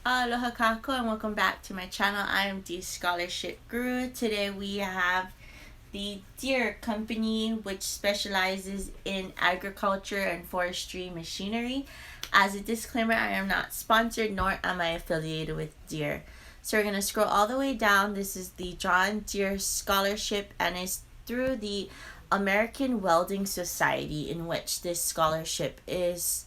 Aloha kako and welcome back to my channel. I am Deere Scholarship Guru. Today we have the Deere Company, which specializes in agriculture and forestry machinery. As a disclaimer, I am not sponsored nor am I affiliated with Deere. So we're going to scroll all the way down. This is the John Deere Scholarship, and it's through the American Welding Society in which this scholarship is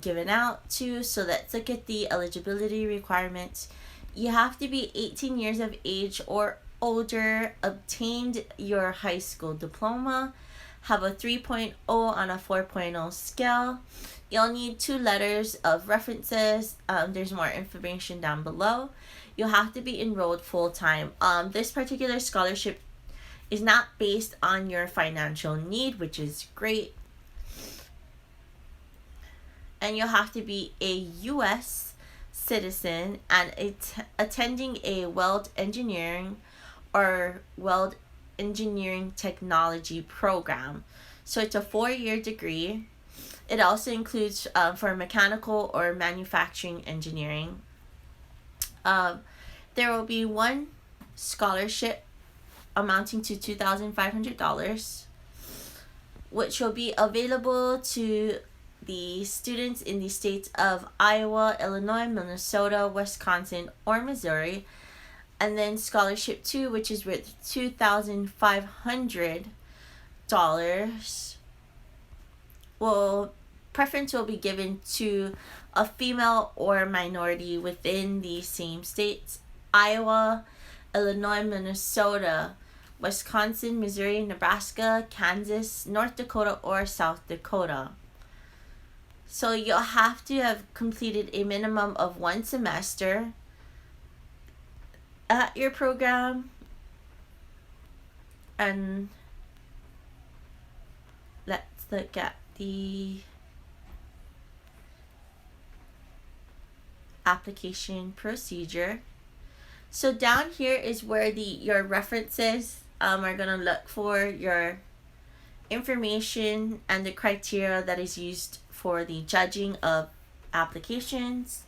given out to. So let's look at the eligibility requirements. You have to be 18 years of age or older, obtained your high school diploma, have a 3.0 on a 4.0 scale. You'll need 2 letters of references. There's more information down below. You'll have to be enrolled full-time. This particular scholarship is not based on your financial need, which is great. And you'll have to be a U.S. citizen and attending a weld engineering or weld engineering technology program. So it's a 4-year degree. It also includes for mechanical or manufacturing engineering. There will be one scholarship amounting to $2,500, which will be available to the students in the states of Iowa, Illinois, Minnesota, Wisconsin, or Missouri. And then scholarship 2, which is worth $2,500, preference will be given to a female or minority within the same states: Iowa, Illinois, Minnesota, Wisconsin, Missouri, Nebraska, Kansas, North Dakota, or South Dakota. So you'll have to have completed a minimum of 1 semester at your program. And let's look at the application procedure. So down here is where your references are going to look for your information and the criteria that is used for the judging of applications.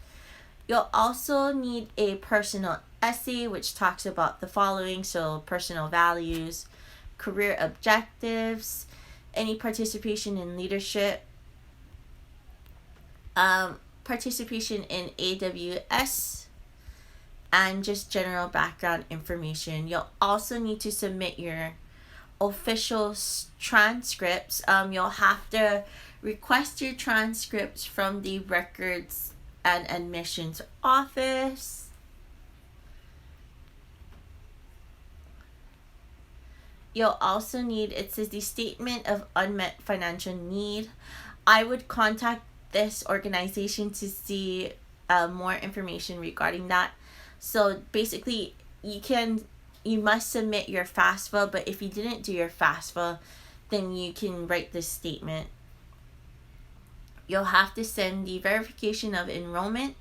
You'll also need a personal essay which talks about the following: so personal values, career objectives, any participation in leadership, participation in AWS, and just general background information. You'll also need to submit your official transcripts. You'll have to request your transcripts from the Records and Admissions Office. You'll also need, it says, the statement of unmet financial need. I would contact this organization to see more information regarding that. So basically, you must submit your FAFSA, but if you didn't do your FAFSA, then you can write this statement. You'll have to send the verification of enrollment.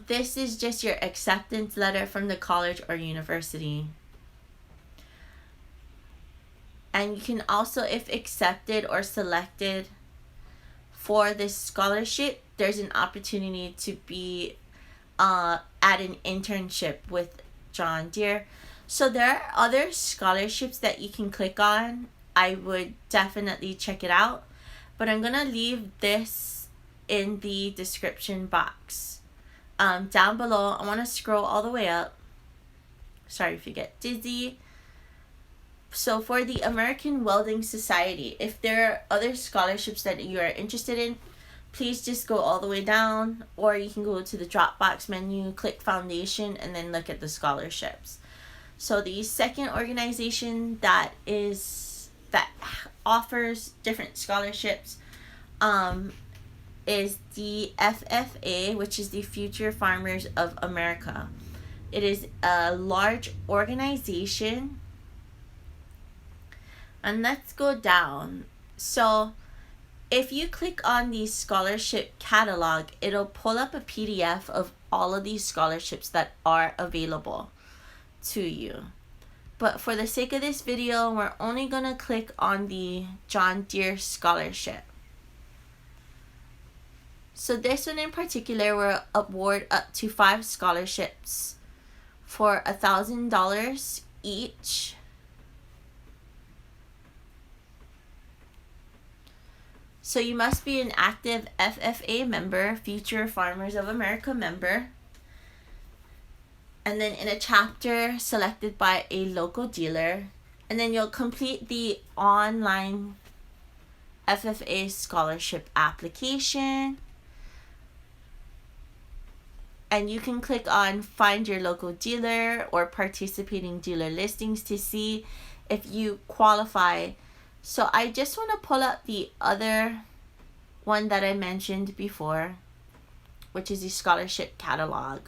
This is just your acceptance letter from the college or university. And you can also, if accepted or selected for this scholarship, there's an opportunity to be at an internship with John Deere. So there are other scholarships that you can click on. I would definitely check it out, but I'm gonna leave this in the description box. Down below, I want to scroll all the way up. Sorry if you get dizzy. So for the American Welding Society, if there are other scholarships that you are interested in, please just go all the way down, or you can go to the Dropbox menu, click Foundation, and then look at the scholarships. So the second organization that offers different scholarships is the FFA, which is the Future Farmers of America. It is a large organization. And let's go down. So if you click on the scholarship catalog, it'll pull up a PDF of all of these scholarships that are available to you. But for the sake of this video, we're only going to click on the John Deere Scholarship. So this one in particular will award up to 5 scholarships for $1,000 each. So you must be an active FFA member, Future Farmers of America member, and then in a chapter selected by a local dealer, and then you'll complete the online FFA scholarship application, and you can click on find your local dealer or participating dealer listings to see if you qualify. So I just want to pull up the other one that I mentioned before, which is the scholarship catalog.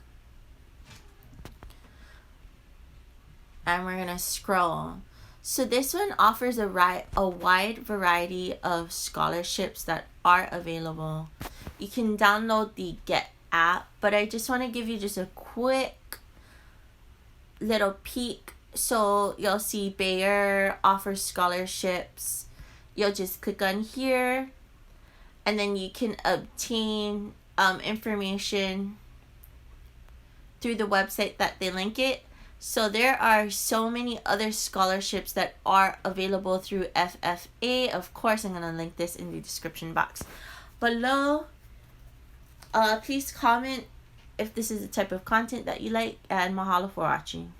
And we're going to scroll. So this one offers a wide variety of scholarships that are available. You can download the Get app, but I just want to give you just a quick little peek. So you'll see Bayer offers scholarships. You'll just click on here, and then you can obtain information through the website that they link it. So there are so many other scholarships that are available through FFA. Of course, I'm going to link this in the description box below. Please comment if this is the type of content that you like, and mahalo for watching.